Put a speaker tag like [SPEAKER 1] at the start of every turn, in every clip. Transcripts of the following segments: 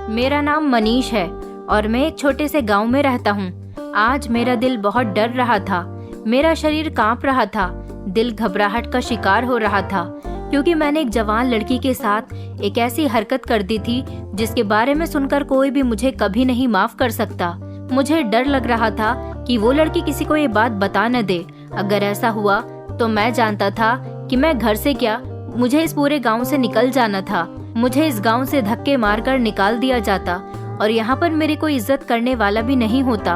[SPEAKER 1] मेरा नाम मनीष है और मैं एक छोटे से गांव में रहता हूँ। आज मेरा दिल बहुत डर रहा था। मेरा शरीर कांप रहा था। दिल घबराहट का शिकार हो रहा था क्योंकि मैंने एक जवान लड़की के साथ एक ऐसी हरकत कर दी थी जिसके बारे में सुनकर कोई भी मुझे कभी नहीं माफ कर सकता। मुझे डर लग रहा था कि वो लड़की किसी को ये बात बता न दे। अगर ऐसा हुआ तो मैं जानता था कि मैं घर से क्या, मुझे इस पूरे गांव से निकल जाना था। मुझे इस गांव से धक्के मारकर निकाल दिया जाता और यहाँ पर मेरी कोई इज्जत करने वाला भी नहीं होता।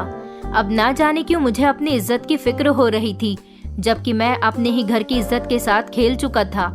[SPEAKER 1] अब ना जाने क्यों मुझे अपनी इज्जत की फिक्र हो रही थी, जबकि मैं अपने ही घर की इज्जत के साथ खेल चुका था।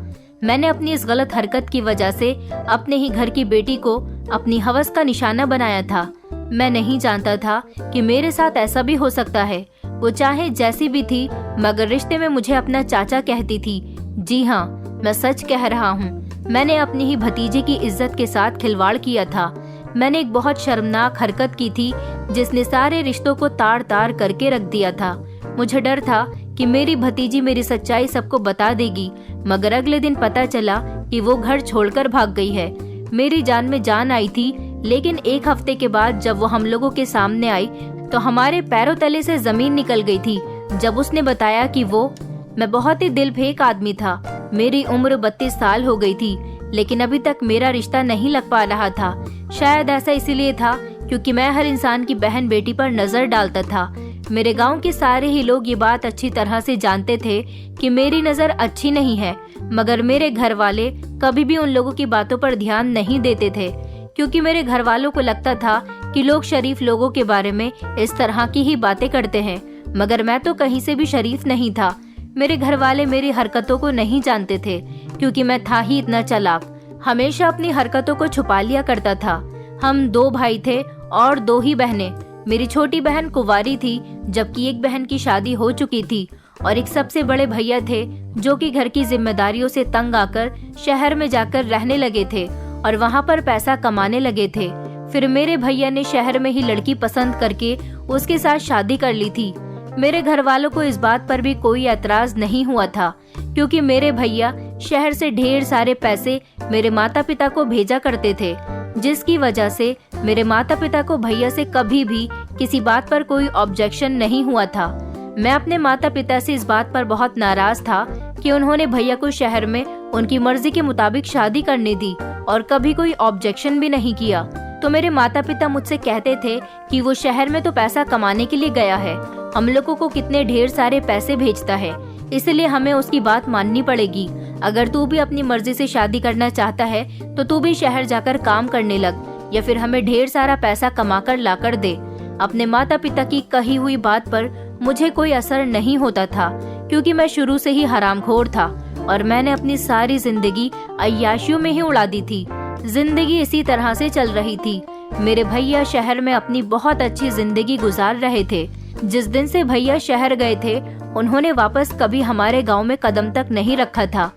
[SPEAKER 1] मैंने अपनी इस गलत हरकत की वजह से अपने ही घर की बेटी को अपनी हवस का निशाना बनाया था। मैं नहीं जानता था कि मेरे साथ ऐसा भी हो सकता है। वो चाहे जैसी भी थी, मगर रिश्ते में मुझे अपना चाचा कहती थी। जी हाँ, मैं सच कह रहा हूँ। मैंने अपनी ही भतीजे की इज्जत के साथ खिलवाड़ किया था। मैंने एक बहुत शर्मनाक हरकत की थी जिसने सारे रिश्तों को तार तार करके रख दिया था। मुझे डर था कि मेरी भतीजी मेरी सच्चाई सबको बता देगी, मगर अगले दिन पता चला कि वो घर छोड़कर भाग गई है। मेरी जान में जान आई थी, लेकिन एक हफ्ते के बाद जब वो हम लोगों के सामने आई तो हमारे पैरों तले से जमीन निकल गई थी। जब उसने बताया कि मैं बहुत ही दिल फेंक आदमी था। मेरी उम्र 32 साल हो गई थी, लेकिन अभी तक मेरा रिश्ता नहीं लग पा रहा था। शायद ऐसा इसीलिए था क्योंकि मैं हर इंसान की बहन बेटी पर नजर डालता था। मेरे गांव के सारे ही लोग ये बात अच्छी तरह से जानते थे कि मेरी नजर अच्छी नहीं है, मगर मेरे घर वाले कभी भी उन लोगों की बातों पर ध्यान नहीं देते थे क्योंकि मेरे घर वालों को लगता था कि लोग शरीफ लोगों के बारे में इस तरह की ही बातें करते हैं, मगर मैं तो कहीं से भी शरीफ नहीं था। मेरे घर वाले मेरी हरकतों को नहीं जानते थे क्योंकि मैं था ही इतना चालाक। हमेशा अपनी हरकतों को छुपा लिया करता था। हम 2 भाई थे और 2 ही बहनें। मेरी छोटी बहन कुंवारी थी, जबकि एक बहन की शादी हो चुकी थी और एक सबसे बड़े भैया थे जो कि घर की जिम्मेदारियों से तंग आकर शहर में जाकर रहने लगे थे और वहाँ पर पैसा कमाने लगे थे। फिर मेरे भैया ने शहर में ही लड़की पसंद करके उसके साथ शादी कर ली थी। मेरे घर वालों को इस बात पर भी कोई एतराज नहीं हुआ था क्योंकि मेरे भैया शहर से ढेर सारे पैसे मेरे माता पिता को भेजा करते थे, जिसकी वजह से मेरे माता पिता को भैया से कभी भी किसी बात पर कोई ऑब्जेक्शन नहीं हुआ था। मैं अपने माता पिता से इस बात पर बहुत नाराज था कि उन्होंने भैया को शहर में उनकी मर्जी के मुताबिक शादी करने दी और कभी कोई ऑब्जेक्शन भी नहीं किया। तो मेरे माता पिता मुझसे कहते थे कि वो शहर में तो पैसा कमाने के लिए गया है, हम लोगों को कितने ढेर सारे पैसे भेजता है, इसलिए हमें उसकी बात माननी पड़ेगी। अगर तू भी अपनी मर्जी से शादी करना चाहता है तो तू भी शहर जाकर काम करने लग या फिर हमें ढेर सारा पैसा कमाकर लाकर दे। अपने माता पिता की कही हुई बात पर मुझे कोई असर नहीं होता था क्योंकि मैं शुरू से ही हरामखोर था और मैंने अपनी सारी जिंदगी अय्याशियों में ही उड़ा दी थी। जिंदगी इसी तरह से चल रही थी। मेरे भैया शहर में अपनी बहुत अच्छी जिंदगी गुजार रहे थे। जिस दिन से भैया शहर गए थे उन्होंने वापस कभी हमारे गांव में कदम तक नहीं रखा था।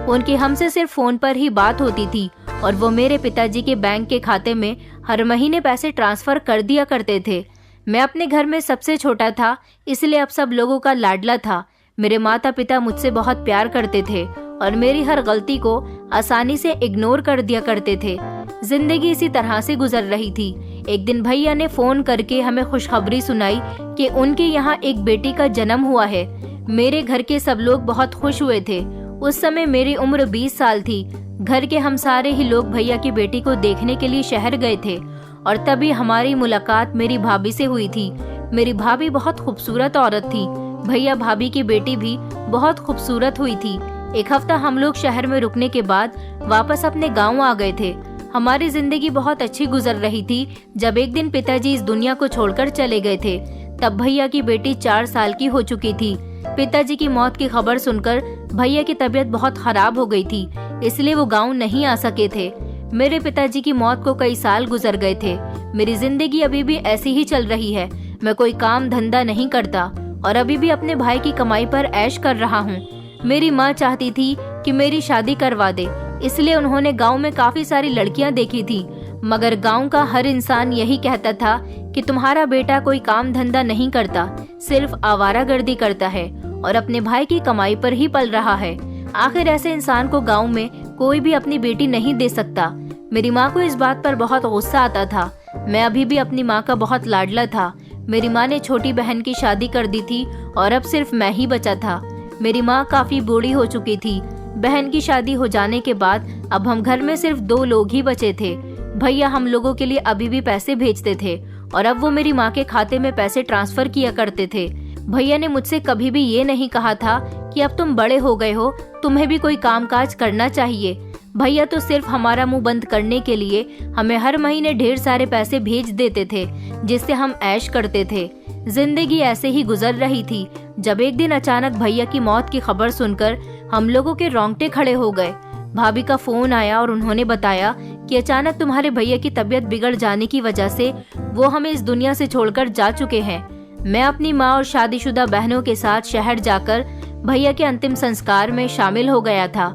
[SPEAKER 1] उनकी हमसे सिर्फ फोन पर ही बात होती थी और वो मेरे पिताजी के बैंक के खाते में हर महीने पैसे ट्रांसफर कर दिया करते थे। मैं अपने घर में सबसे छोटा था, इसलिए अब सब लोगों का लाडला था। मेरे माता पिता मुझसे बहुत प्यार करते थे और मेरी हर गलती को आसानी से इग्नोर कर दिया करते थे। जिंदगी इसी तरह से गुजर रही थी। एक दिन भैया ने फोन करके हमें खुशखबरी सुनाई कि उनके यहाँ एक बेटी का जन्म हुआ है। मेरे घर के सब लोग बहुत खुश हुए थे। उस समय मेरी उम्र 20 साल थी। घर के हम सारे ही लोग भैया की बेटी को देखने के लिए शहर गए थे और तभी हमारी मुलाकात मेरी भाभी से हुई थी। मेरी भाभी बहुत खूबसूरत औरत थी। भैया भाभी की बेटी भी बहुत खूबसूरत हुई थी। एक हफ्ता हम लोग शहर में रुकने के बाद वापस अपने गाँव आ गए थे। हमारी जिंदगी बहुत अच्छी गुजर रही थी जब एक दिन पिताजी इस दुनिया को छोड़कर चले गए थे। तब भैया की बेटी 4 साल की हो चुकी थी। पिताजी की मौत की खबर सुनकर भैया की तबीयत बहुत खराब हो गई थी, इसलिए वो गांव नहीं आ सके थे। मेरे पिताजी की मौत को कई साल गुजर गए थे। मेरी जिंदगी अभी भी ऐसी ही चल रही है। मैं कोई काम धंधा नहीं करता और अभी भी अपने भाई की कमाई पर ऐश कर रहा हूँ। मेरी माँ चाहती थी कि मेरी शादी करवा दे, इसलिए उन्होंने गांव में काफी सारी लड़कियां देखी थी, मगर गांव का हर इंसान यही कहता था कि तुम्हारा बेटा कोई काम धंधा नहीं करता, सिर्फ आवारागर्दी करता है और अपने भाई की कमाई पर ही पल रहा है। आखिर ऐसे इंसान को गांव में कोई भी अपनी बेटी नहीं दे सकता। मेरी माँ को इस बात पर बहुत गुस्सा आता था। मैं अभी भी अपनी माँ का बहुत लाडला था। मेरी माँ ने छोटी बहन की शादी कर दी थी और अब सिर्फ मैं ही बचा था। मेरी माँ काफी बूढ़ी हो चुकी थी। बहन की शादी हो जाने के बाद अब हम घर में सिर्फ 2 लोग ही बचे थे। भैया हम लोगों के लिए अभी भी पैसे भेजते थे और अब वो मेरी माँ के खाते में पैसे ट्रांसफर किया करते थे। भैया ने मुझसे कभी भी ये नहीं कहा था कि अब तुम बड़े हो गए हो, तुम्हें भी कोई कामकाज करना चाहिए। भैया तो सिर्फ हमारा मुंह बंद करने के लिए हमें हर महीने ढेर सारे पैसे भेज देते थे, जिससे हम ऐश करते थे। जिंदगी ऐसे ही गुजर रही थी जब एक दिन अचानक भैया की मौत की खबर सुनकर हम लोगों के रोंगटे खड़े हो गए। भाभी का फोन आया और उन्होंने बताया कि अचानक तुम्हारे भैया की तबीयत बिगड़ जाने की वजह से वो हमें इस दुनिया से छोड़कर जा चुके हैं। मैं अपनी माँ और शादीशुदा बहनों के साथ शहर जाकर भैया के अंतिम संस्कार में शामिल हो गया था।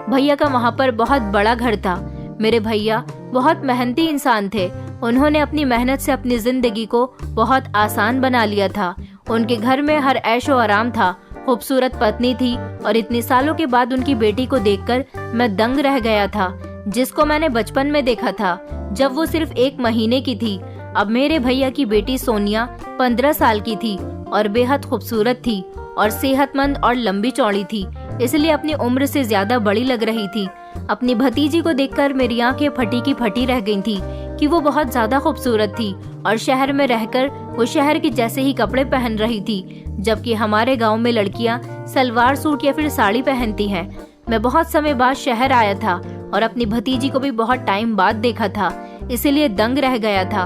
[SPEAKER 1] भैया का वहाँ पर बहुत बड़ा घर था। मेरे भैया बहुत मेहनती इंसान थे। उन्होंने अपनी मेहनत से अपनी जिंदगी को बहुत आसान बना लिया था। उनके घर में हर ऐशो आराम था, खूबसूरत पत्नी थी और इतने सालों के बाद उनकी बेटी को देखकर मैं दंग रह गया था, जिसको मैंने बचपन में देखा था जब वो सिर्फ 1 महीने की थी। अब मेरे भैया की बेटी सोनिया 15 साल की थी और बेहद खूबसूरत थी और सेहतमंद और लंबी चौड़ी थी, इसलिए अपनी उम्र से ज्यादा बड़ी लग रही थी। अपनी भतीजी को देखकर मेरी आंखें फटी की फटी रह गई थी कि वो बहुत ज्यादा खूबसूरत थी और शहर में रहकर वो शहर के जैसे ही कपड़े पहन रही थी, जबकि हमारे गांव में लड़कियां सलवार सूट या फिर साड़ी पहनती हैं। मैं बहुत समय बाद शहर आया था और अपनी भतीजी को भी बहुत टाइम बाद देखा था, इसीलिए दंग रह गया था।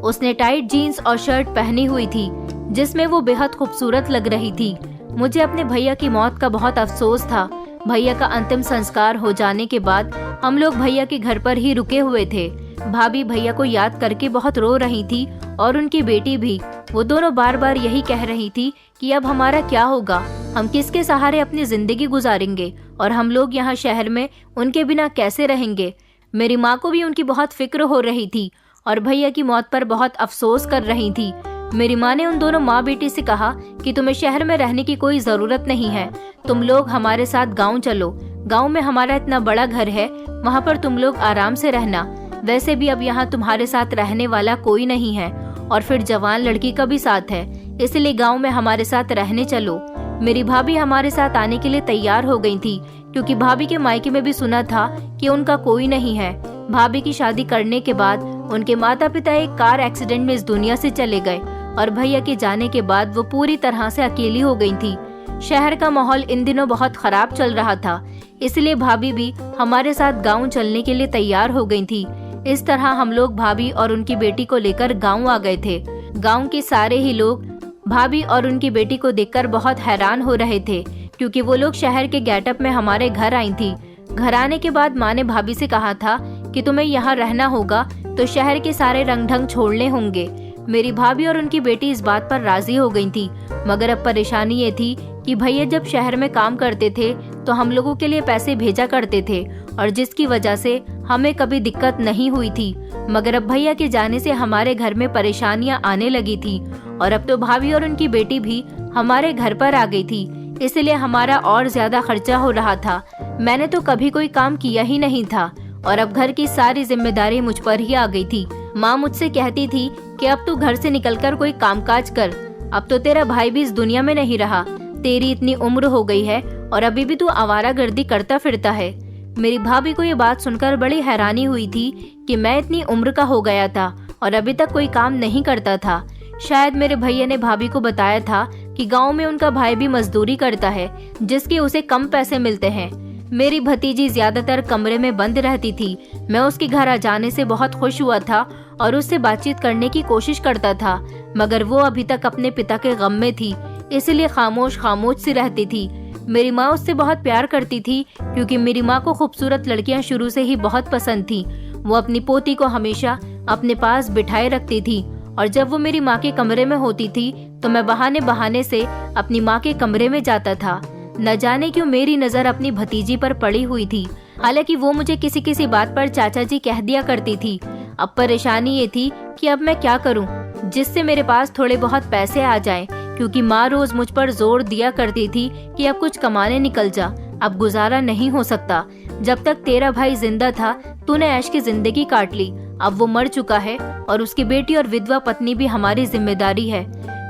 [SPEAKER 1] उसने टाइट जीन्स और शर्ट पहनी हुई थी जिसमें वो बेहद खूबसूरत लग रही थी। मुझे अपने भैया की मौत का बहुत अफसोस था। भैया का अंतिम संस्कार हो जाने के बाद हम लोग भैया के घर पर ही रुके हुए थे। भाभी भैया को याद करके बहुत रो रही थी और उनकी बेटी भी। वो दोनों बार बार यही कह रही थी कि अब हमारा क्या होगा, हम किसके सहारे अपनी जिंदगी गुजारेंगे और हम लोग यहाँ शहर में उनके बिना कैसे रहेंगे। मेरी माँ को भी उनकी बहुत फिक्र हो रही थी और भैया की मौत पर बहुत अफसोस कर रही थी। मेरी माँ ने उन दोनों माँ बेटी से कहा कि तुम्हें शहर में रहने की कोई जरूरत नहीं है, तुम लोग हमारे साथ गाँव चलो। गाँव में हमारा इतना बड़ा घर है, वहाँ पर तुम लोग आराम से रहना। वैसे भी अब यहाँ तुम्हारे साथ रहने वाला कोई नहीं है और फिर जवान लड़की का भी साथ है, इसलिए गाँव में हमारे साथ रहने चलो। मेरी भाभी हमारे साथ आने के लिए तैयार हो गई थी, क्योंकि भाभी के मायके में भी सुना था कि उनका कोई नहीं है। भाभी की शादी करने के बाद उनके माता पिता एक कार एक्सीडेंट में इस दुनिया से चले गए और भैया के जाने के बाद वो पूरी तरह से अकेली हो गई थी। शहर का माहौल इन दिनों बहुत खराब चल रहा था, इसलिए भाभी भी हमारे साथ गाँव चलने के लिए तैयार हो गई थी। इस तरह हम लोग भाभी और उनकी बेटी को लेकर गाँव आ गए थे। गाँव के सारे ही लोग भाभी और उनकी बेटी को देखकर बहुत हैरान हो रहे थे, क्योंकि वो लोग शहर के गेटअप में हमारे घर आई थी। घर आने के बाद माँ ने भाभी से कहा था कि तुम्हें यहाँ रहना होगा तो शहर के सारे रंग ढंग छोड़ने होंगे। मेरी भाभी और उनकी बेटी इस बात पर राजी हो गई थी, मगर अब परेशानी ये थी कि भैया जब शहर में काम करते थे तो हम लोगों के लिए पैसे भेजा करते थे और जिसकी वजह से हमें कभी दिक्कत नहीं हुई थी। मगर अब भैया के जाने से हमारे घर में परेशानियां आने लगी थी और अब तो भाभी और उनकी बेटी भी हमारे घर पर आ गई थी, इसलिए हमारा और ज्यादा खर्चा हो रहा था। मैंने तो कभी कोई काम किया ही नहीं था और अब घर की सारी जिम्मेदारी मुझ पर ही आ गई थी। माँ मुझसे कहती थी कि अब तू घर से निकलकर कोई कामकाज कर, अब तो तेरा भाई भी इस दुनिया में नहीं रहा, तेरी इतनी उम्र हो गई है और अभी भी तू आवारागर्दी करता फिरता है। मेरी भाभी को ये बात सुनकर बड़ी हैरानी हुई थी कि मैं इतनी उम्र का हो गया था और अभी तक कोई काम नहीं करता था। शायद मेरे भैया ने भाभी को बताया था कि गांव में उनका भाई भी मजदूरी करता है, जिसके उसे कम पैसे मिलते हैं। मेरी भतीजी ज्यादातर कमरे में बंद रहती थी। मैं उसके घर आ जाने से बहुत खुश हुआ था और उससे बातचीत करने की कोशिश करता था, मगर वो अभी तक अपने पिता के गम में थी, इसलिए खामोश खामोश सी रहती थी। मेरी माँ उससे बहुत प्यार करती थी, क्योंकि मेरी माँ को खूबसूरत लड़कियाँ शुरू से ही बहुत पसंद थी। वो अपनी पोती को हमेशा अपने पास बिठाए रखती थी और जब वो मेरी माँ के कमरे में होती थी तो मैं बहाने बहाने से अपनी माँ के कमरे में जाता था। न जाने क्यों मेरी नजर अपनी भतीजी पर पड़ी हुई थी। हालांकि वो मुझे किसी किसी बात पर चाचा जी कह दिया करती थी। अब परेशानी ये थी कि अब मैं क्या करूं जिससे मेरे पास थोड़े बहुत पैसे आ जाएं, क्योंकि माँ रोज मुझ पर जोर दिया करती थी कि अब कुछ कमाने निकल जा, अब गुजारा नहीं हो सकता। जब तक तेरा भाई जिंदा था तूने ऐश की जिंदगी काट ली। अब वो मर चुका है और उसकी बेटी और विधवा पत्नी भी हमारी जिम्मेदारी है।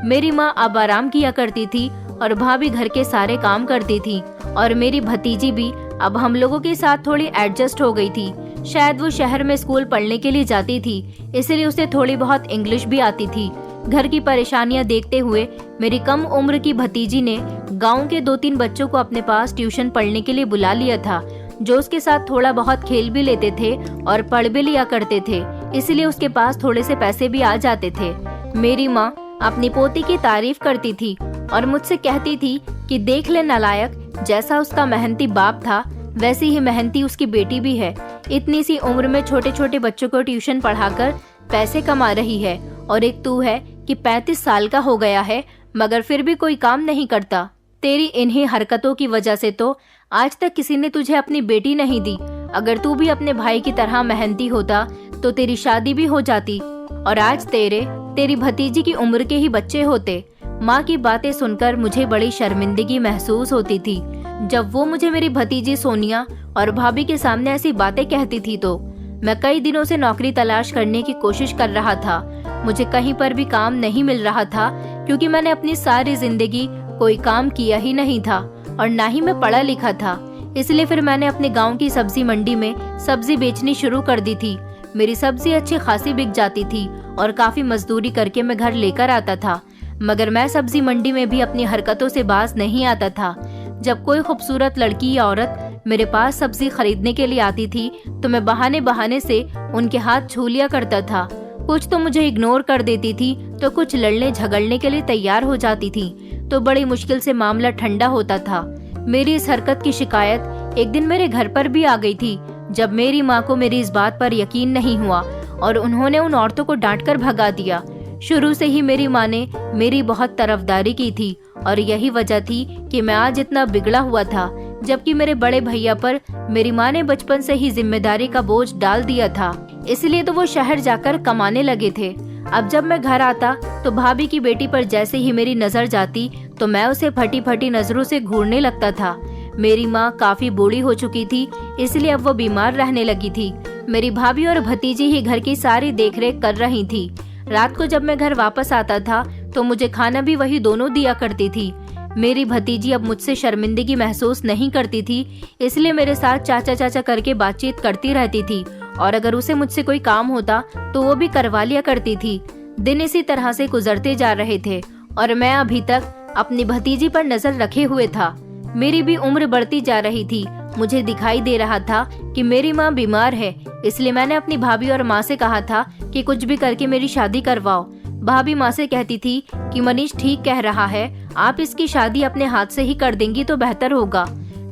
[SPEAKER 1] मेरी माँ अब आराम किया करती थी और भाभी घर के सारे काम करती थी और मेरी भतीजी भी अब हम लोगों के साथ थोड़ी एडजस्ट हो गई थी। शायद वो शहर में स्कूल पढ़ने के लिए जाती थी, इसलिए उसे थोड़ी बहुत इंग्लिश भी आती थी। घर की परेशानियां देखते हुए मेरी कम उम्र की भतीजी ने गांव के 2-3 बच्चों को अपने पास ट्यूशन पढ़ने के लिए बुला लिया था, जो उसके साथ थोड़ा बहुत खेल भी लेते थे और पढ़ भी लिया करते थे, इसलिए उसके पास थोड़े से पैसे भी आ जाते थे। मेरी माँ अपनी पोती की तारीफ करती थी और मुझसे कहती थी कि देख ले नालायक, जैसा उसका मेहनती बाप था वैसी ही मेहनती उसकी बेटी भी है। इतनी सी उम्र में छोटे छोटे बच्चों को ट्यूशन पढ़ाकर पैसे कमा रही है और एक तू है कि 35 साल का हो गया है मगर फिर भी कोई काम नहीं करता। तेरी इन्हीं हरकतों की वजह से तो आज तक किसी ने तुझे अपनी बेटी नहीं दी। अगर तू भी अपने भाई की तरह मेहनती होता तो तेरी शादी भी हो जाती और आज तेरी भतीजी की उम्र के ही बच्चे होते। माँ की बातें सुनकर मुझे बड़ी शर्मिंदगी महसूस होती थी। जब वो मुझे मेरी भतीजी सोनिया और भाभी के सामने ऐसी बातें कहती थी तो मैं कई दिनों से नौकरी तलाश करने की कोशिश कर रहा था। मुझे कहीं पर भी काम नहीं मिल रहा था क्योंकि मैंने अपनी सारी जिंदगी कोई काम किया ही नहीं था और ना ही मैं पढ़ा लिखा था। इसलिए फिर मैंने अपने गांव की सब्जी मंडी में सब्जी बेचनी शुरू कर दी थी। मेरी सब्जी अच्छी खासी बिक जाती थी और काफी मजदूरी करके मैं घर लेकर आता था, मगर मैं सब्जी मंडी में भी अपनी हरकतों से बाज नहीं आता था। जब कोई खूबसूरत लड़की या औरत मेरे पास सब्जी खरीदने के लिए आती थी तो मैं बहाने बहाने से उनके हाथ छू लिया करता था। कुछ तो मुझे इग्नोर कर देती थी तो कुछ लड़ने झगड़ने के लिए तैयार हो जाती थी, तो बड़ी मुश्किल से मामला ठंडा होता था। मेरी इस हरकत की शिकायत एक दिन मेरे घर पर भी आ गई थी, जब मेरी माँ को मेरी इस बात पर यकीन नहीं हुआ और उन्होंने उन औरतों को डांटकर भगा दिया। शुरू से ही मेरी माँ ने मेरी बहुत तरफदारी की थी और यही वजह थी कि मैं आज इतना बिगड़ा हुआ था, जबकि मेरे बड़े भैया पर मेरी माँ ने बचपन से ही जिम्मेदारी का बोझ डाल दिया था, इसलिए तो वो शहर जाकर कमाने लगे थे। अब जब मैं घर आता तो भाभी की बेटी पर जैसे ही मेरी नजर जाती तो मैं उसे फटी फटी नजरों से घूरने लगता था। मेरी माँ काफी बूढ़ी हो चुकी थी, इसलिए अब वो बीमार रहने लगी थी। मेरी भाभी और भतीजी ही घर की सारी देखरेख कर रही थी। रात को जब मैं घर वापस आता था तो मुझे खाना भी वही दोनों दिया करती थी। मेरी भतीजी अब मुझसे शर्मिंदगी महसूस नहीं करती थी, इसलिए मेरे साथ चाचा चाचा करके बातचीत करती रहती थी और अगर उसे मुझसे कोई काम होता तो वो भी करवा लिया करती थी। दिन इसी तरह से गुजरते जा रहे थे और मैं अभी तक अपनी भतीजी पर नजर रखे हुए था। मेरी भी उम्र बढ़ती जा रही थी। मुझे दिखाई दे रहा था कि मेरी माँ बीमार है, इसलिए मैंने अपनी भाभी और माँ से कहा था कि कुछ भी करके मेरी शादी करवाओ। भाभी माँ से कहती थी कि मनीष ठीक कह रहा है, आप इसकी शादी अपने हाथ से ही कर देंगी तो बेहतर होगा।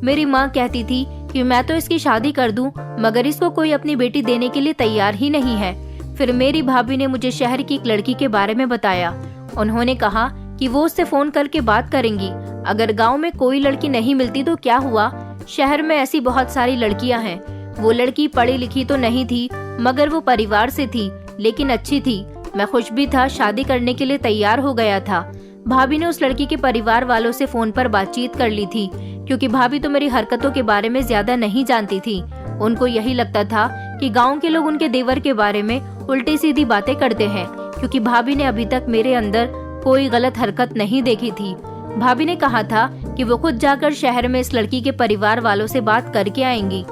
[SPEAKER 1] मेरी माँ कहती थी कि मैं तो इसकी शादी कर दूं, मगर इसको कोई अपनी बेटी देने के लिए तैयार ही नहीं है। फिर मेरी भाभी ने मुझे शहर की एक लड़की के बारे में बताया। उन्होंने कहा कि वो उससे फोन करके बात करेंगी। अगर गांव में कोई लड़की नहीं मिलती तो क्या हुआ, शहर में ऐसी बहुत सारी लड़कियां हैं। वो लड़की पढ़ी लिखी तो नहीं थी, मगर वो परिवार से थी, लेकिन अच्छी थी। मैं खुश भी था, शादी करने के लिए तैयार हो गया था। भाभी ने उस लड़की के परिवार वालों से फोन पर बातचीत कर ली थी, क्योंकि भाभी तो मेरी हरकतों के बारे में ज्यादा नहीं जानती थी। उनको यही लगता था कि गांव के लोग उनके देवर के बारे में उल्टी सीधी बातें करते हैं, क्योंकि भाभी ने अभी तक मेरे अंदर कोई गलत हरकत नहीं देखी थी। भाभी ने कहा था कि वो खुद जाकर शहर में इस लड़की के परिवार वालों से बात करके आएंगी।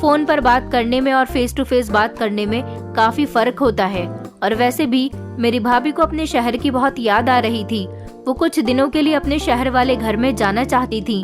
[SPEAKER 1] फोन पर बात करने में और फेस टू फेस बात करने में काफी फर्क होता है। और वैसे भी मेरी भाभी को अपने शहर की बहुत याद आ रही थी। वो कुछ दिनों के लिए अपने शहर वाले घर में जाना चाहती थी,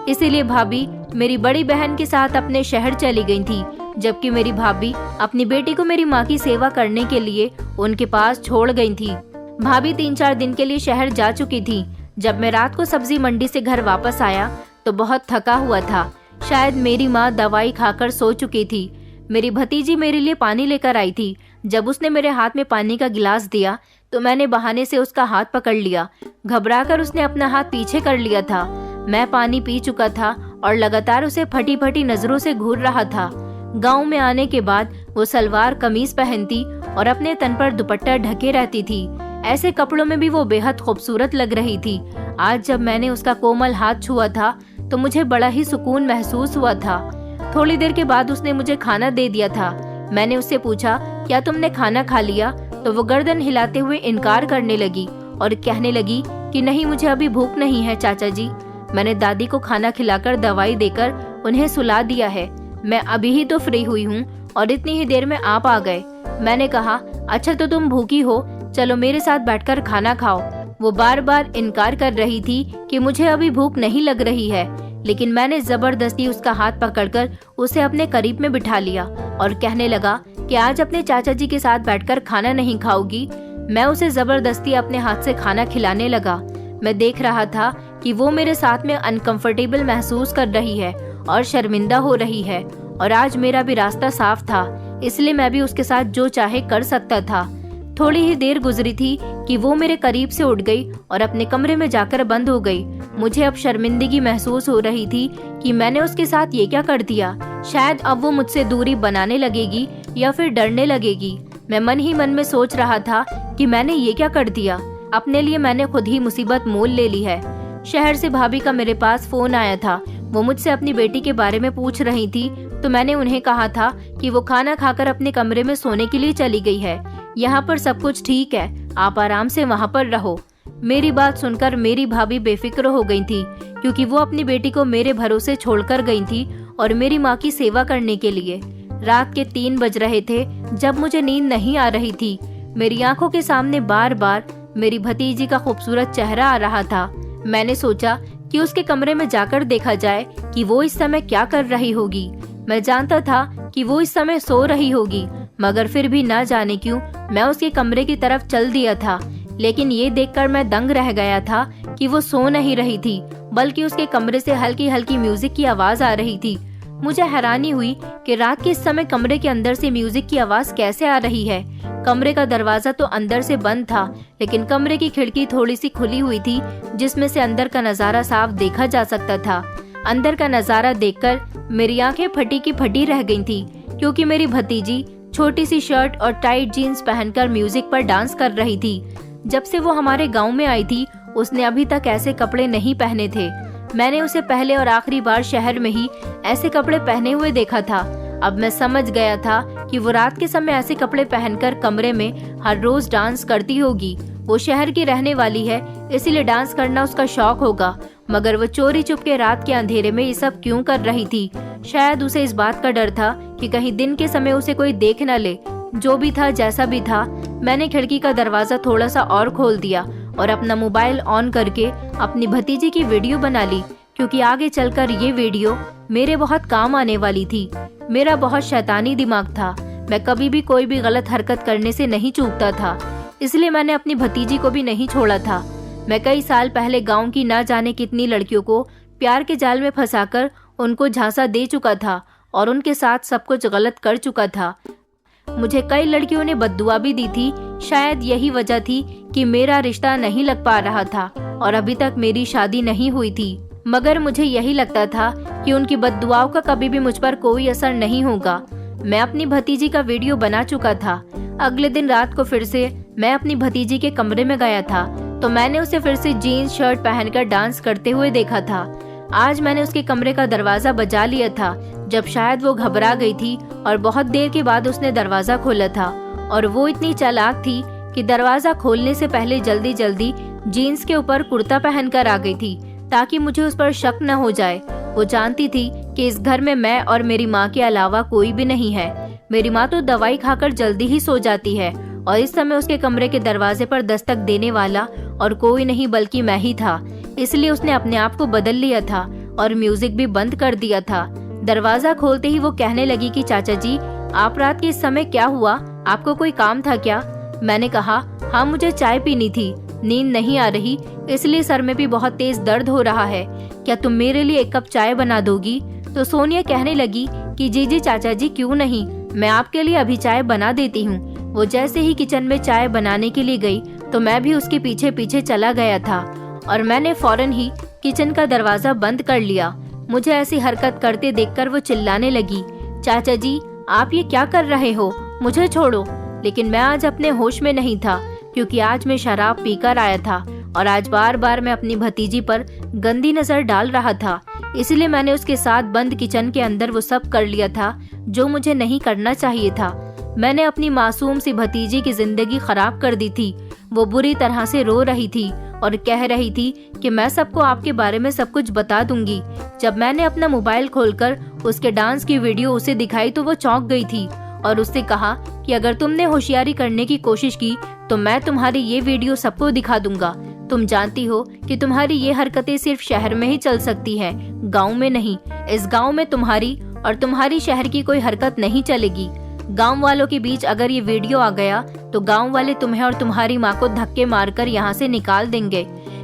[SPEAKER 1] इसीलिए भाभी मेरी बड़ी बहन के साथ अपने शहर चली गई थी, जबकि मेरी भाभी अपनी बेटी को मेरी माँ की सेवा करने के लिए उनके पास छोड़ गई थी। भाभी 3-4 दिन के लिए शहर जा चुकी थी। जब मैं रात को सब्जी मंडी से घर वापस आया तो बहुत थका हुआ था। शायद मेरी माँ दवाई खाकर सो चुकी थी। मेरी भतीजी मेरे लिए पानी लेकर आई थी। जब उसने मेरे हाथ में पानी का गिलास दिया तो मैंने बहाने से उसका हाथ पकड़ लिया। घबराकर उसने अपना हाथ पीछे कर लिया था। मैं पानी पी चुका था और लगातार उसे फटी फटी नजरों से घूर रहा था। गांव में आने के बाद वो सलवार कमीज पहनती और अपने तन पर दुपट्टा ढके रहती थी। ऐसे कपड़ों में भी वो बेहद खूबसूरत लग रही थी। आज जब मैंने उसका कोमल हाथ छुआ था तो मुझे बड़ा ही सुकून महसूस हुआ था। थोड़ी देर के बाद उसने मुझे खाना दे दिया था। मैंने उससे पूछा, क्या तुमने खाना खा लिया? तो वो गर्दन हिलाते हुए इनकार करने लगी और कहने लगी कि नहीं, मुझे अभी भूख नहीं है चाचा जी। मैंने दादी को खाना खिलाकर दवाई देकर उन्हें सुला दिया है। मैं अभी ही तो फ्री हुई हूँ और इतनी ही देर में आप आ गए। मैंने कहा, अच्छा तो तुम भूखी हो, चलो मेरे साथ बैठकर खाना खाओ। वो बार बार इनकार कर रही थी कि मुझे अभी भूख नहीं लग रही है, लेकिन मैंने जबरदस्ती उसका हाथ पकड़कर उसे अपने करीब में बिठा लिया और कहने लगा कि आज अपने चाचा जी के साथ बैठकर खाना नहीं खाओगी। मैं उसे जबरदस्ती अपने हाथ से खाना खिलाने लगा। मैं देख रहा था कि वो मेरे साथ में अनकंफर्टेबल महसूस कर रही है और शर्मिंदा हो रही है, और आज मेरा भी रास्ता साफ था, इसलिए मैं भी उसके साथ जो चाहे कर सकता था। थोड़ी ही देर गुजरी थी कि वो मेरे करीब से उठ गई और अपने कमरे में जाकर बंद हो गई। मुझे अब शर्मिंदगी महसूस हो रही थी कि मैंने उसके साथ ये क्या कर दिया। शायद अब वो मुझसे दूरी बनाने लगेगी या फिर डरने लगेगी। मैं मन ही मन में सोच रहा था कि मैंने ये क्या कर दिया। अपने लिए मैंने खुद ही मुसीबत मोल ले ली है। शहर से भाभी का मेरे पास फोन आया था। वो मुझसे अपनी बेटी के बारे में पूछ रही थी, तो मैंने उन्हें कहा था कि वो खाना खाकर अपने कमरे में सोने के लिए चली गई है। यहाँ पर सब कुछ ठीक है, आप आराम से वहाँ पर रहो। मेरी बात सुनकर मेरी भाभी बेफिक्र हो गई थी, क्योंकि वो अपनी बेटी को मेरे भरोसे छोड़कर गई थी और मेरी माँ की सेवा करने के लिए। रात के 3 बज रहे थे जब मुझे नींद नहीं आ रही थी। मेरी आंखों के सामने बार बार मेरी भतीजी का खूबसूरत चेहरा आ रहा था। मैंने सोचा कि उसके कमरे में जाकर देखा जाए कि वो इस समय क्या कर रही होगी। मैं जानता था कि वो इस समय सो रही होगी, मगर फिर भी ना जाने क्यों मैं उसके कमरे की तरफ चल दिया था। लेकिन ये देखकर मैं दंग रह गया था कि वो सो नहीं रही थी, बल्कि उसके कमरे से हल्की हल्की म्यूजिक की आवाज आ रही थी। मुझे हैरानी हुई कि रात के इस समय कमरे के अंदर से म्यूजिक की आवाज कैसे आ रही है। कमरे का दरवाजा तो अंदर से बंद था, लेकिन कमरे की खिड़की थोड़ी सी खुली हुई थी, जिसमें से अंदर का नजारा साफ देखा जा सकता था। अंदर का नजारा देखकर मेरी आंखें फटी की फटी रह गई थी, क्योंकि मेरी भतीजी छोटी सी शर्ट और टाइट जीन्स पहनकर म्यूजिक पर डांस कर रही थी। जब से वो हमारे गांव में आई थी, उसने अभी तक ऐसे कपड़े नहीं पहने थे। मैंने उसे पहले और आखिरी बार शहर में ही ऐसे कपड़े पहने हुए देखा था। अब मैं समझ गया था कि वो रात के समय ऐसे कपड़े पहनकर कमरे में हर रोज डांस करती होगी। वो शहर की रहने वाली है, इसीलिए डांस करना उसका शौक होगा। मगर वो चोरी चुपके रात के अंधेरे में ये सब क्यों कर रही थी? शायद उसे इस बात का डर था कि कहीं दिन के समय उसे कोई देख न ले। जो भी था, जैसा भी था, मैंने खिड़की का दरवाजा थोड़ा सा और खोल दिया और अपना मोबाइल ऑन करके अपनी भतीजी की वीडियो बना ली, क्योंकि आगे चलकर ये वीडियो मेरे बहुत काम आने वाली थी। मेरा बहुत शैतानी दिमाग था। मैं कभी भी कोई भी गलत हरकत करने से नहीं चूकता था, इसलिए मैंने अपनी भतीजी को भी नहीं छोड़ा था। मैं कई साल पहले गांव की ना जाने कितनी लड़कियों को प्यार के जाल में फंसाकर उनको झांसा दे चुका था और उनके साथ सब कुछ गलत कर चुका था। मुझे कई लड़कियों ने बद्दुआ भी दी थी। शायद यही वजह थी कि मेरा रिश्ता नहीं लग पा रहा था और अभी तक मेरी शादी नहीं हुई थी। मगर मुझे यही लगता था कि उनकी बद्दुआओं का कभी भी मुझ पर कोई असर नहीं होगा। मैं अपनी भतीजी का वीडियो बना चुका था। अगले दिन रात को फिर से मैं अपनी भतीजी के कमरे में गया था, तो मैंने उसे फिर से जीन्स शर्ट पहनकर डांस करते हुए देखा था। आज मैंने उसके कमरे का दरवाजा बजा लिया था, जब शायद वो घबरा गई थी और बहुत देर के बाद उसने दरवाजा खोला था। और वो इतनी चालाक थी कि दरवाजा खोलने से पहले जल्दी जल्दी जीन्स के ऊपर कुर्ता पहनकर आ गई थी, ताकि मुझे उस पर शक न हो जाए। वो जानती थी कि इस घर में मैं और मेरी माँ के अलावा कोई भी नहीं है। मेरी माँ तो दवाई खाकर जल्दी ही सो जाती है और इस समय उसके कमरे के दरवाजे पर दस्तक देने वाला और कोई नहीं बल्कि मैं ही था। इसलिए उसने अपने आप को बदल लिया था और म्यूजिक भी बंद कर दिया था। दरवाजा खोलते ही वो कहने लगी कि चाचा जी, आप रात के इस समय क्या हुआ? आपको कोई काम था क्या? मैंने कहा, हाँ मुझे चाय पीनी थी, नींद नहीं आ रही, इसलिए सर में भी बहुत तेज दर्द हो रहा है। क्या तुम मेरे लिए 1 कप चाय बना दोगी? तो सोनिया कहने लगी कि जी जी चाचा जी, क्यों नहीं, मैं आपके लिए अभी चाय बना देती हूँ। वो जैसे ही किचन में चाय बनाने के लिए गई तो मैं भी उसके पीछे पीछे चला गया था और मैंने फौरन ही किचन का दरवाजा बंद कर लिया। मुझे ऐसी हरकत करते देखकर वो चिल्लाने लगी, चाचा जी आप ये क्या कर रहे हो, मुझे छोड़ो। लेकिन मैं आज अपने होश में नहीं था, क्योंकि आज मैं शराब पीकर आया था और आज बार बार मैं अपनी भतीजी पर गंदी नजर डाल रहा था। इसलिए मैंने उसके साथ बंद किचन के अंदर वो सब कर लिया था जो मुझे नहीं करना चाहिए था। मैंने अपनी मासूम सी भतीजी की जिंदगी खराब कर दी थी। वो बुरी तरह से रो रही थी और कह रही थी कि मैं सबको आपके बारे में सब कुछ बता दूंगी। जब मैंने अपना मोबाइल खोलकर उसके डांस की वीडियो उसे दिखाई तो वो चौंक गई थी और उससे कहा कि अगर तुमने होशियारी करने की कोशिश की तो मैं तुम्हारी ये वीडियो सबको दिखा दूंगा। तुम जानती हो कि तुम्हारी ये हरकतें सिर्फ शहर में ही चल सकती हैं, गांव में नहीं। इस गांव में तुम्हारी और तुम्हारी शहर की कोई हरकत नहीं चलेगी। गांव वालों के बीच अगर ये वीडियो आ गया तो गांव वाले तुम्हें और तुम्हारी माँ को धक्के मारकर यहाँ से निकाल देंगे,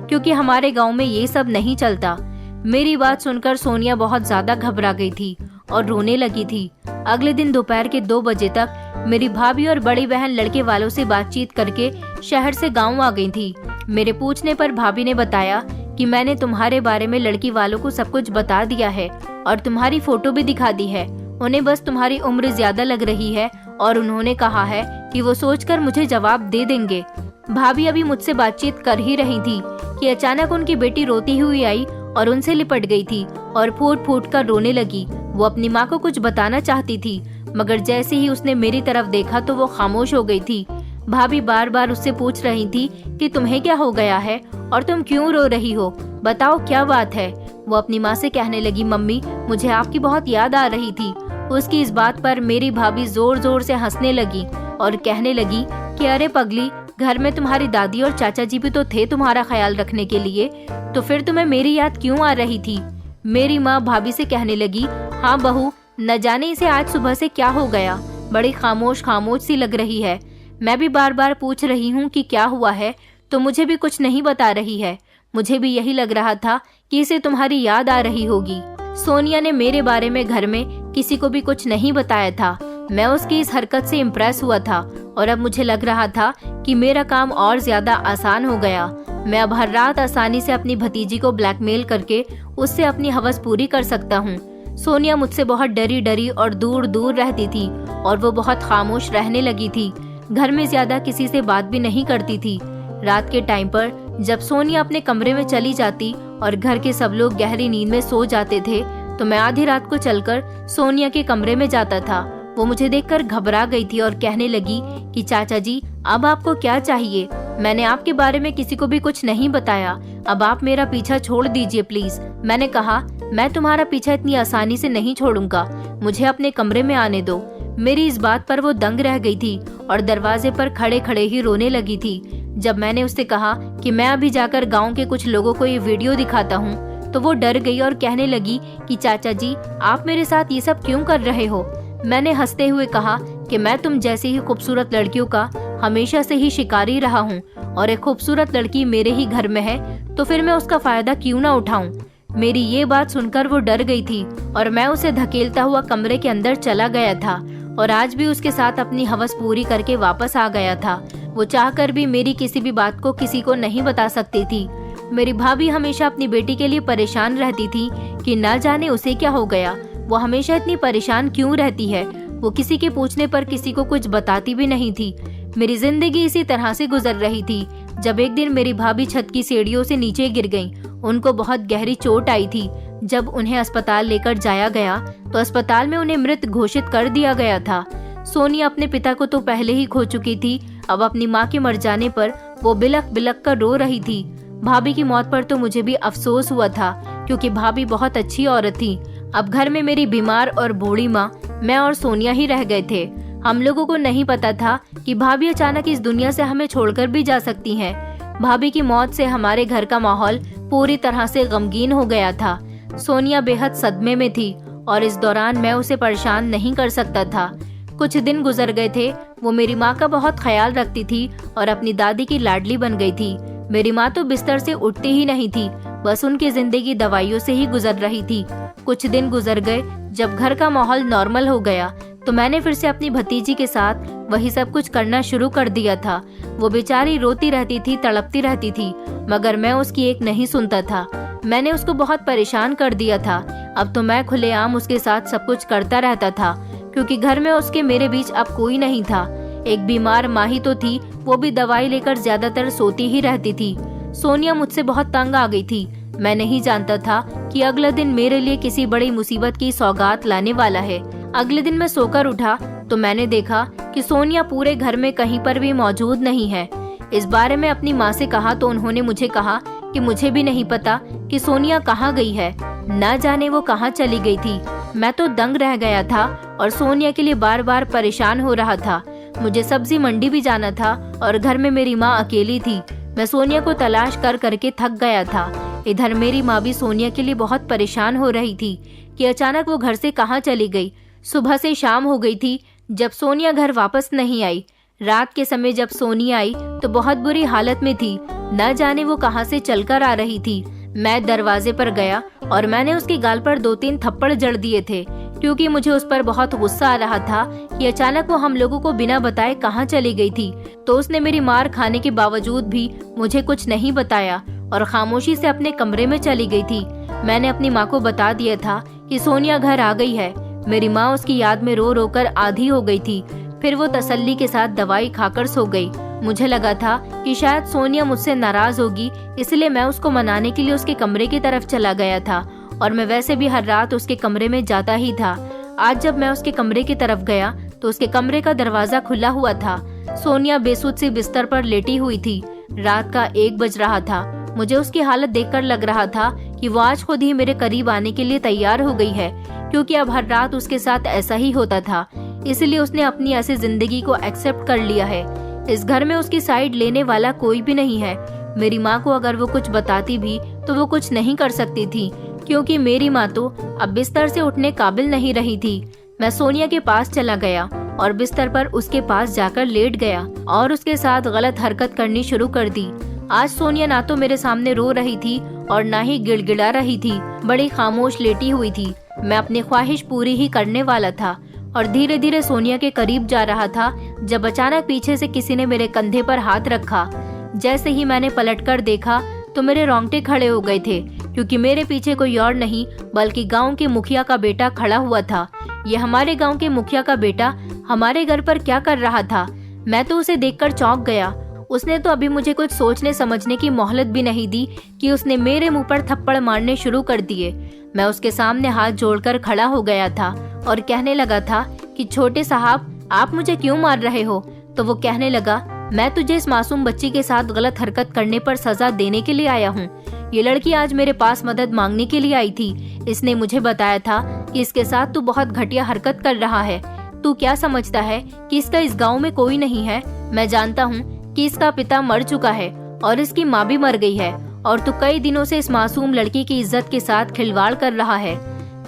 [SPEAKER 1] क्योंकि हमारे गांव में ये सब नहीं चलता। मेरी बात सुनकर सोनिया बहुत ज्यादा घबरा गई थी और रोने लगी थी। अगले दिन दोपहर के 2 बजे तक मेरी भाभी और बड़ी बहन लड़के वालों से बातचीत करके शहर से गांव आ गई थी। मेरे पूछने पर भाभी ने बताया कि मैंने तुम्हारे बारे में लड़की वालों को सब कुछ बता दिया है और तुम्हारी फोटो भी दिखा दी है। उन्हें बस तुम्हारी उम्र ज्यादा लग रही है और उन्होंने कहा है कि वो सोचकर मुझे जवाब दे देंगे। भाभी अभी मुझसे बातचीत कर ही रही थी कि अचानक उनकी बेटी रोती हुई आई और उनसे लिपट गई थी और फूट फूट कर रोने लगी। वो अपनी माँ को कुछ बताना चाहती थी, मगर जैसे ही उसने मेरी तरफ देखा तो वो खामोश हो गई थी। भाभी बार बार उससे पूछ रही थी कि तुम्हें क्या हो गया है और तुम क्यों रो रही हो, बताओ क्या बात है। वो अपनी माँ से कहने लगी, मम्मी मुझे आपकी बहुत याद आ रही थी। उसकी इस बात पर मेरी भाभी जोर जोर से हंसने लगी और कहने लगी कि अरे पगली, घर में तुम्हारी दादी और चाचा जी भी तो थे तुम्हारा ख्याल रखने के लिए, तो फिर तुम्हें मेरी याद क्यों आ रही थी। मेरी माँ भाभी से कहने लगी, हाँ बहू, न जाने इसे आज सुबह से क्या हो गया, बड़ी खामोश खामोश सी लग रही है। मैं भी बार बार पूछ रही हूँ कि क्या हुआ है तो मुझे भी कुछ नहीं बता रही है। मुझे भी यही लग रहा था कि इसे तुम्हारी याद आ रही होगी। सोनिया ने मेरे बारे में घर में किसी को भी कुछ नहीं बताया था। मैं उसकी इस हरकत से इम्प्रेस हुआ था और अब मुझे लग रहा था कि मेरा काम और ज्यादा आसान हो गया। मैं अब हर रात आसानी से अपनी भतीजी को ब्लैकमेल करके उससे अपनी हवस पूरी कर सकता हूँ। सोनिया मुझसे बहुत डरी डरी और दूर दूर रहती थी और वो बहुत खामोश रहने लगी थी। घर में ज्यादा किसी से बात भी नहीं करती थी। रात के टाइम पर जब सोनिया अपने कमरे में चली जाती और घर के सब लोग गहरी नींद में सो जाते थे तो मैं आधी रात को चलकर सोनिया के कमरे में जाता था। वो मुझे देखकर घबरा गई थी और कहने लगी कि चाचा जी, अब आपको क्या चाहिए? मैंने आपके बारे में किसी को भी कुछ नहीं बताया, अब आप मेरा पीछा छोड़ दीजिए प्लीज। मैंने कहा, मैं तुम्हारा पीछा इतनी आसानी से नहीं छोड़ूंगा, मुझे अपने कमरे में आने दो। मेरी इस बात पर वो दंग रह गई थी और दरवाजे पर खड़े खड़े ही रोने लगी थी। जब मैंने उससे कहा कि मैं अभी जाकर गांव के कुछ लोगों को ये वीडियो दिखाता हूँ तो वो डर गई और कहने लगी कि चाचा जी, आप मेरे साथ ये सब क्यों कर रहे हो? मैंने हंसते हुए कहा कि मैं तुम जैसी ही खूबसूरत लड़कियों का हमेशा से ही शिकारी रहा हूँ और एक खूबसूरत लड़की मेरे ही घर में है तो फिर मैं उसका फायदा क्यों ना उठाऊं। मेरी ये बात सुनकर वो डर गई थी और मैं उसे धकेलता हुआ कमरे के अंदर चला गया था और आज भी उसके साथ अपनी हवस पूरी करके वापस आ गया था। वो चाहकर भी मेरी किसी भी बात को किसी को नहीं बता सकती थी। मेरी भाभी हमेशा अपनी बेटी के लिए परेशान रहती थी कि ना जाने उसे क्या हो गया, वो हमेशा इतनी परेशान क्यों रहती है। वो किसी के पूछने पर किसी को कुछ बताती भी नहीं थी। मेरी जिंदगी इसी तरह से गुजर रही थी जब एक दिन मेरी भाभी छत की सीढ़ियों से नीचे गिर गईं। उनको बहुत गहरी चोट आई थी। जब उन्हें अस्पताल लेकर जाया गया तो अस्पताल में उन्हें मृत घोषित कर दिया गया था। सोनिया अपने पिता को तो पहले ही खो चुकी थी, अब अपनी माँ के मर जाने पर वो बिलख बिलख कर रो रही थी। भाभी की मौत पर तो मुझे भी अफसोस हुआ था क्योंकि भाभी बहुत अच्छी औरत थी। अब घर में मेरी बीमार और बूढ़ी माँ, मैं और सोनिया ही रह गए थे। हम लोगों को नहीं पता था कि भाभी अचानक इस दुनिया से हमें छोड़कर भी जा सकती हैं। भाभी की मौत से हमारे घर का माहौल पूरी तरह से गमगीन हो गया था। सोनिया बेहद सदमे में थी और इस दौरान मैं उसे परेशान नहीं कर सकता था। कुछ दिन गुजर गए थे। वो मेरी माँ का बहुत ख्याल रखती थी और अपनी दादी की लाडली बन गई थी। मेरी माँ तो बिस्तर से उठती ही नहीं थी, बस उनकी जिंदगी दवाइयों से ही गुजर रही थी। कुछ दिन गुजर गए। जब घर का माहौल नॉर्मल हो गया तो मैंने फिर से अपनी भतीजी के साथ वही सब कुछ करना शुरू कर दिया था। वो बेचारी रोती रहती थी, तड़पती रहती थी, मगर मैं उसकी एक नहीं सुनता था। मैंने उसको बहुत परेशान कर दिया था। अब तो मैं खुलेआम उसके साथ सब कुछ करता रहता था क्योंकि घर में उसके मेरे बीच अब कोई नहीं था। एक बीमार माँ ही तो थी, वो भी दवाई लेकर ज्यादातर सोती ही रहती थी। सोनिया मुझसे बहुत तंग आ गई थी। मैं नहीं जानता था कि कि अगला दिन मेरे लिए किसी बड़ी मुसीबत की सौगात लाने वाला है। अगले दिन मैं सोकर उठा तो मैंने देखा कि सोनिया पूरे घर में कहीं पर भी मौजूद नहीं है। इस बारे में अपनी माँ से कहा तो उन्होंने मुझे कहा कि मुझे भी नहीं पता कि सोनिया कहाँ गई है, न जाने वो कहाँ चली गई थी। मैं तो दंग रह गया था और सोनिया के लिए बार बार परेशान हो रहा था। मुझे सब्जी मंडी भी जाना था और घर में मेरी माँ अकेली थी। मैं सोनिया को तलाश कर करके थक गया था। इधर मेरी माँ भी सोनिया के लिए बहुत परेशान हो रही थी कि अचानक वो घर से कहाँ चली गई। सुबह से शाम हो गई थी जब सोनिया घर वापस नहीं आई। रात के समय जब सोनिया आई तो बहुत बुरी हालत में थी, न जाने वो कहाँ से चलकर आ रही थी। मैं दरवाजे पर गया और मैंने उसके गाल पर 2-3 थप्पड़ जड़ दिए थे, क्योंकि मुझे उस पर बहुत गुस्सा आ रहा था कि अचानक वो हम लोगों को बिना बताए कहाँ चली गई थी। तो उसने मेरी मार खाने के बावजूद भी मुझे कुछ नहीं बताया और खामोशी से अपने कमरे में चली गई थी। मैंने अपनी माँ को बता दिया था कि सोनिया घर आ गई है। मेरी माँ उसकी याद में रो रो कर आधी हो गई थी। फिर वो तसल्ली के साथ दवाई खाकर सो गई। मुझे लगा था कि शायद सोनिया मुझसे नाराज होगी, इसलिए मैं उसको मनाने के लिए उसके कमरे की तरफ चला गया था और मैं वैसे भी हर रात उसके कमरे में जाता ही था। आज जब मैं उसके कमरे की तरफ गया तो उसके कमरे का दरवाजा खुला हुआ था। सोनिया बेसुध सी बिस्तर पर लेटी हुई थी। रात का 1 बज रहा था। मुझे उसकी हालत देखकर लग रहा था कि वो आज खुद ही मेरे करीब आने के लिए तैयार हो गई है, क्योंकि अब हर रात उसके साथ ऐसा ही होता था। इसलिए उसने अपनी ऐसी जिंदगी को एक्सेप्ट कर लिया है। इस घर में उसकी साइड लेने वाला कोई भी नहीं है। मेरी माँ को अगर वो कुछ बताती भी तो वो कुछ नहीं कर सकती थी, क्योंकि मेरी माँ तो अब बिस्तर से उठने काबिल नहीं रही थी। मैं सोनिया के पास चला गया और बिस्तर पर उसके पास जाकर लेट गया और उसके साथ गलत हरकत करनी शुरू कर दी। आज सोनिया ना तो मेरे सामने रो रही थी और ना ही गिड़गिड़ा रही थी, बड़ी खामोश लेटी हुई थी। मैं अपनी ख्वाहिश पूरी ही करने वाला था और धीरे धीरे सोनिया के करीब जा रहा था जब अचानक पीछे से किसी ने मेरे कंधे पर हाथ रखा। जैसे ही मैंने पलटकर देखा तो मेरे रोंगटे खड़े हो गए थे, क्योंकि मेरे पीछे कोई और नहीं बल्कि गांव के मुखिया का बेटा खड़ा हुआ था। ये हमारे गांव के मुखिया का बेटा हमारे घर पर क्या कर रहा था? मैं तो उसे देखकर चौंक गया। उसने तो अभी मुझे कुछ सोचने समझने की मोहलत भी नहीं दी कि उसने मेरे मुंह पर थप्पड़ मारने शुरू कर दिए। मैं उसके सामने हाथ जोड़कर खड़ा हो गया था और कहने लगा था कि छोटे साहब, आप मुझे क्यों मार रहे हो? तो वो कहने लगा, मैं तुझे इस मासूम बच्ची के साथ गलत हरकत करने पर सजा देने के लिए आया हूँ। ये लड़की आज मेरे पास मदद मांगने के लिए आई थी। इसने मुझे बताया था कि इसके साथ तू बहुत घटिया हरकत कर रहा है। तू क्या समझता है कि इसका इस गाँव में कोई नहीं है? मैं जानता हूँ कि इसका पिता मर चुका है और इसकी माँ भी मर गई है, और तू कई दिनों से इस मासूम लड़की की इज्जत के साथ खिलवाड़ कर रहा है।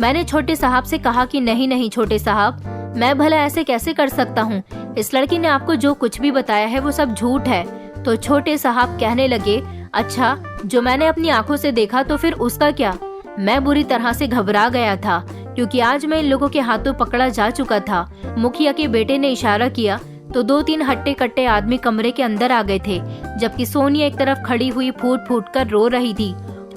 [SPEAKER 1] मैंने छोटे साहब से कहा कि नहीं नहीं छोटे साहब, मैं भला ऐसे कैसे कर सकता हूँ? इस लड़की ने आपको जो कुछ भी बताया है वो सब झूठ है। तो छोटे साहब कहने लगे, अच्छा, जो मैंने अपनी आंखों से देखा तो फिर उसका क्या? मैं बुरी तरह से घबरा गया था, क्योंकि आज मैं इन लोगों के हाथों पकड़ा जा चुका था। मुखिया के बेटे ने इशारा किया तो 2-3 हट्टे कट्टे आदमी कमरे के अंदर आ गए थे, जबकि सोनिया एक तरफ खड़ी हुई फूट फूट कर रो रही थी।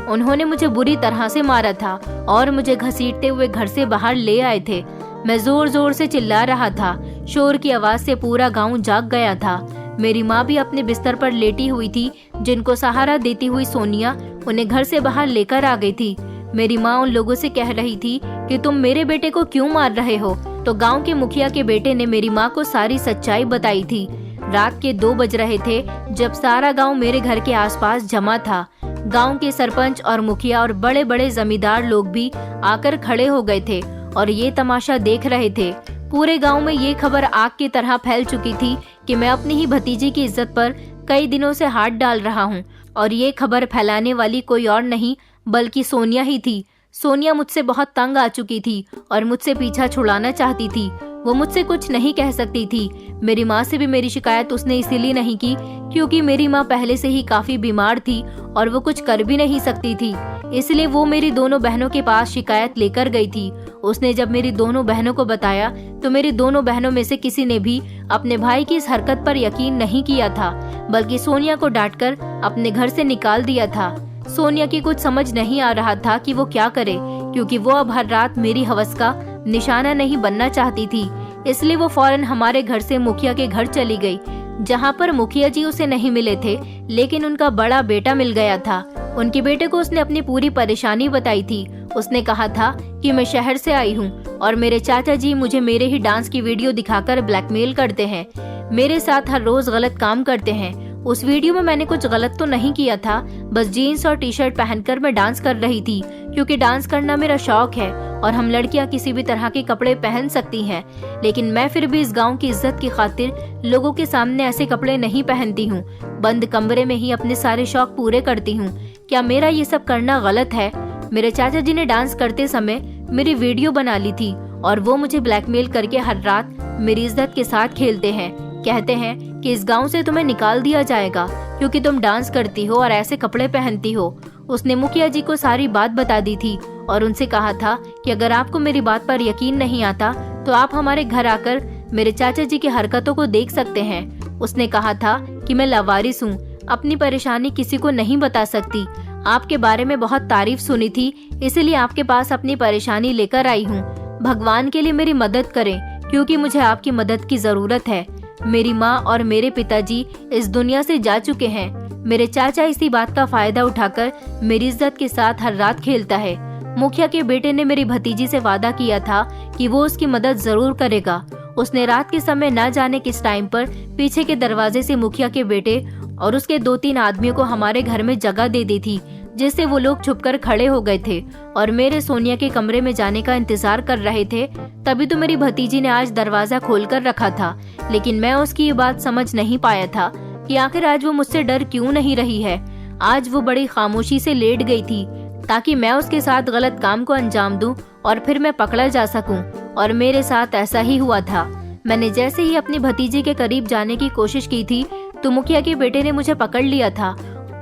[SPEAKER 1] उन्होंने मुझे बुरी तरह से मारा था और मुझे घसीटते हुए घर से बाहर ले आए थे। मैं जोर जोर से चिल्ला रहा था। शोर की आवाज से पूरा गांव जाग गया था। मेरी माँ भी अपने बिस्तर पर लेटी हुई थी। जिनको सहारा देती हुई सोनिया उन्हें घर से बाहर लेकर आ गई थी। मेरी माँ उन लोगों से कह रही थी कि तुम मेरे बेटे को क्यों मार रहे हो? तो गांव के मुखिया के बेटे ने मेरी माँ को सारी सच्चाई बताई थी। रात के 2 बज रहे थे जब सारा गांव मेरे घर के आसपास जमा था। गांव के सरपंच और मुखिया और बड़े बड़े जमींदार लोग भी आकर खड़े हो गए थे और ये तमाशा देख रहे थे। पूरे गांव में ये खबर आग की तरह फैल चुकी थी कि मैं अपनी ही भतीजी की इज्जत पर कई दिनों से हाथ डाल रहा हूँ, और ये खबर फैलाने वाली कोई और नहीं बल्कि सोनिया ही थी। सोनिया मुझसे बहुत तंग आ चुकी थी और मुझसे पीछा छुड़ाना चाहती थी। वो मुझसे कुछ नहीं कह सकती थी। मेरी माँ से भी मेरी शिकायत उसने इसीलिए नहीं की क्योंकि मेरी माँ पहले से ही काफी बीमार थी और वो कुछ कर भी नहीं सकती थी। इसलिए वो मेरी दोनों बहनों के पास शिकायत लेकर गई थी। उसने जब मेरी दोनों बहनों को बताया तो मेरी दोनों बहनों में से किसी ने भी अपने भाई की इस हरकत पर यकीन नहीं किया था, बल्कि सोनिया को डांटकर अपने घर से निकाल दिया था। सोनिया की कुछ समझ नहीं आ रहा था कि वो क्या करे, क्योंकि वो अब हर रात मेरी हवस का निशाना नहीं बनना चाहती थी। इसलिए वो फौरन हमारे घर से मुखिया के घर चली गई, जहाँ पर मुखिया जी उसे नहीं मिले थे, लेकिन उनका बड़ा बेटा मिल गया था। उनके बेटे को उसने अपनी पूरी परेशानी बताई थी। उसने कहा था कि मैं शहर से आई हूँ और मेरे चाचा जी मुझे मेरे ही डांस की वीडियो दिखाकर ब्लैकमेल करते हैं, मेरे साथ हर रोज गलत काम करते हैं। उस वीडियो में मैंने कुछ गलत तो नहीं किया था, बस जीन्स और टी शर्ट पहनकर मैं डांस कर रही थी, क्योंकि डांस करना मेरा शौक है और हम लड़कियां किसी भी तरह के कपड़े पहन सकती हैं। लेकिन मैं फिर भी इस गांव की इज्जत की खातिर लोगों के सामने ऐसे कपड़े नहीं पहनती हूँ। बंद कमरे में ही अपने सारे शौक पूरे करती हूँ। क्या मेरा ये सब करना गलत है? मेरे चाचा जी ने डांस करते समय मेरी वीडियो बना ली थी और वो मुझे ब्लैकमेल करके हर रात मेरी इज्जत के साथ खेलते हैं। कहते हैं कि इस गांव से तुम्हें निकाल दिया जाएगा क्योंकि तुम डांस करती हो और ऐसे कपड़े पहनती हो। उसने मुखिया जी को सारी बात बता दी थी और उनसे कहा था कि अगर आपको मेरी बात पर यकीन नहीं आता तो आप हमारे घर आकर मेरे चाचा जी की हरकतों को देख सकते हैं। उसने कहा था कि मैं लावारिस हूँ, अपनी परेशानी किसी को नहीं बता सकती। आपके बारे में बहुत तारीफ सुनी थी, इसीलिए आपके पास अपनी परेशानी लेकर आई हूँ। भगवान के लिए मेरी मदद करें क्योंकि मुझे आपकी मदद की जरूरत है। मेरी माँ और मेरे पिताजी इस दुनिया से जा चुके हैं। मेरे चाचा इसी बात का फायदा उठाकर मेरी इज्जत के साथ हर रात खेलता है। मुखिया के बेटे ने मेरी भतीजी से वादा किया था कि वो उसकी मदद जरूर करेगा। उसने रात के समय न जाने किस टाइम पर पीछे के दरवाजे से मुखिया के बेटे और उसके 2-3 आदमियों को हमारे घर में जगह दे दी थी, जिससे वो लोग छुपकर खड़े हो गए थे और मेरे सोनिया के कमरे में जाने का इंतजार कर रहे थे। तभी तो मेरी भतीजी ने आज दरवाजा खोलकर रखा था, लेकिन मैं उसकी ये बात समझ नहीं पाया था कि आखिर आज वो मुझसे डर क्यों नहीं रही है। आज वो बड़ी खामोशी से लेट गई थी ताकि मैं उसके साथ गलत काम को अंजाम दूं और फिर मैं पकड़ा जा सकूं, और मेरे साथ ऐसा ही हुआ था। मैंने जैसे ही अपनी भतीजी के करीब जाने की कोशिश की थी तो मुखिया के बेटे ने मुझे पकड़ लिया था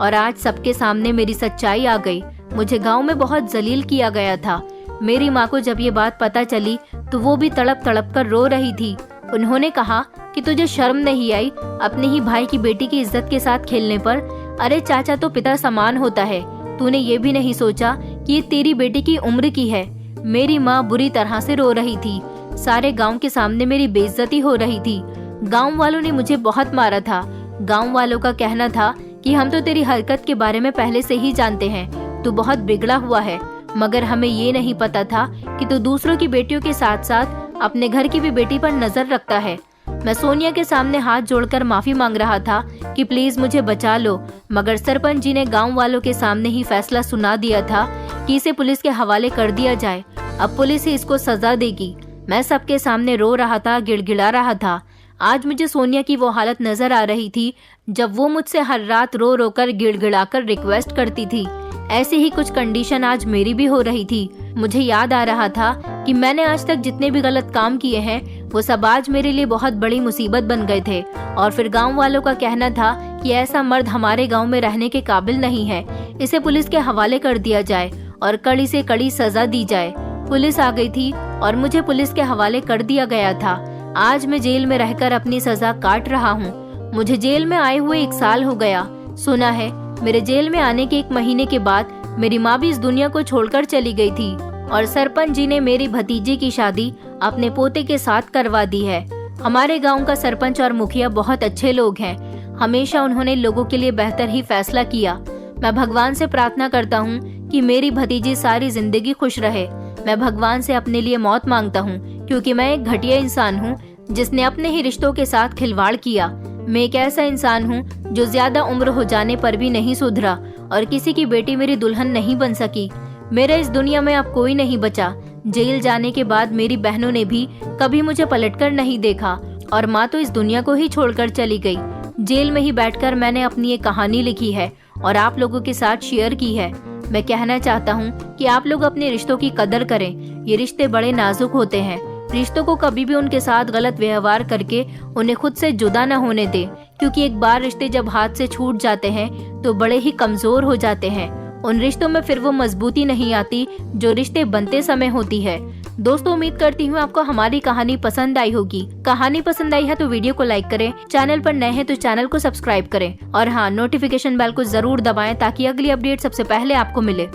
[SPEAKER 1] और आज सबके सामने मेरी सच्चाई आ गई। मुझे गांव में बहुत जलील किया गया था। मेरी माँ को जब ये बात पता चली तो वो भी तड़प तड़प कर रो रही थी। उन्होंने कहा कि तुझे शर्म नहीं आई अपने ही भाई की बेटी की इज्जत के साथ खेलने पर? अरे चाचा तो पिता समान होता है, तूने ये भी नहीं सोचा कि ये तेरी बेटी की उम्र की है। मेरी माँ बुरी तरह से रो रही थी। सारे गांव के सामने मेरी बेइज्जती हो रही थी। गांव वालों ने मुझे बहुत मारा था। गांव वालों का कहना था कि हम तो तेरी हरकत के बारे में पहले से ही जानते हैं, तू बहुत बिगड़ा हुआ है। मगर हमें ये नहीं पता था कि तू दूसरों की बेटियों के साथ साथ अपने घर की भी बेटी पर नजर रखता है। मैं सोनिया के सामने हाथ जोड़कर माफी मांग रहा था कि प्लीज मुझे बचा लो, मगर सरपंच जी ने गांव वालों के सामने ही फैसला सुना दिया था कि इसे पुलिस के हवाले कर दिया जाए। अब पुलिस ही इसको सजा देगी। मैं सबके सामने रो रहा था, गिड़गिड़ा रहा था। आज मुझे सोनिया की वो हालत नजर आ रही थी जब वो मुझसे हर रात रो रो कर गिड़गिड़ाकर रिक्वेस्ट करती थी। ऐसी ही कुछ कंडीशन आज मेरी भी हो रही थी। मुझे याद आ रहा था कि मैंने आज तक जितने भी गलत काम किए हैं वो सब आज मेरे लिए बहुत बड़ी मुसीबत बन गए थे। और फिर गांव वालों का कहना था कि ऐसा मर्द हमारे गांव में रहने के काबिल नहीं है, इसे पुलिस के हवाले कर दिया जाए और कड़ी से कड़ी सजा दी जाए। पुलिस आ गई थी और मुझे पुलिस के हवाले कर दिया गया था। आज मैं जेल में रहकर अपनी सजा काट रहा हूँ। मुझे जेल में आए हुए 1 साल हो गया। सुना है मेरे जेल में आने के 1 महीने के बाद मेरी माँ भी इस दुनिया को छोड़कर चली गई थी और सरपंच जी ने मेरी भतीजी की शादी अपने पोते के साथ करवा दी है। हमारे गांव का सरपंच और मुखिया बहुत अच्छे लोग हैं। हमेशा उन्होंने लोगों के लिए बेहतर ही फैसला किया। मैं भगवान से प्रार्थना करता हूँ कि मेरी भतीजी सारी जिंदगी खुश रहे। मैं भगवान से अपने लिए मौत मांगता हूँ क्योंकि मैं एक घटिया इंसान हूँ जिसने अपने ही रिश्तों के साथ खिलवाड़ किया। मैं एक ऐसा इंसान हूँ जो ज्यादा उम्र हो जाने पर भी नहीं सुधरा और किसी की बेटी मेरी दुल्हन नहीं बन सकी। मेरे इस दुनिया में अब कोई नहीं बचा। जेल जाने के बाद मेरी बहनों ने भी कभी मुझे पलटकर नहीं देखा और माँ तो इस दुनिया को ही छोड़कर चली गई। जेल में ही बैठकर मैंने अपनी एक कहानी लिखी है और आप लोगों के साथ शेयर की है। मैं कहना चाहता हूँ कि आप लोग अपने रिश्तों की कदर करें। ये रिश्ते बड़े नाजुक होते हैं। रिश्तों को कभी भी उनके साथ गलत व्यवहार करके उन्हें खुद से जुदा न होने दें, क्योंकि एक बार रिश्ते जब हाथ से छूट जाते हैं तो बड़े ही कमजोर हो जाते हैं। उन रिश्तों में फिर वो मजबूती नहीं आती जो रिश्ते बनते समय होती है। दोस्तों, उम्मीद करती हूँ आपको हमारी कहानी पसंद आई होगी। कहानी पसंद आई है तो वीडियो को लाइक करें, चैनल पर नए हैं तो चैनल को सब्सक्राइब करें और हाँ, नोटिफिकेशन बेल को जरूर दबाएं ताकि अगली अपडेट सबसे पहले आपको मिले।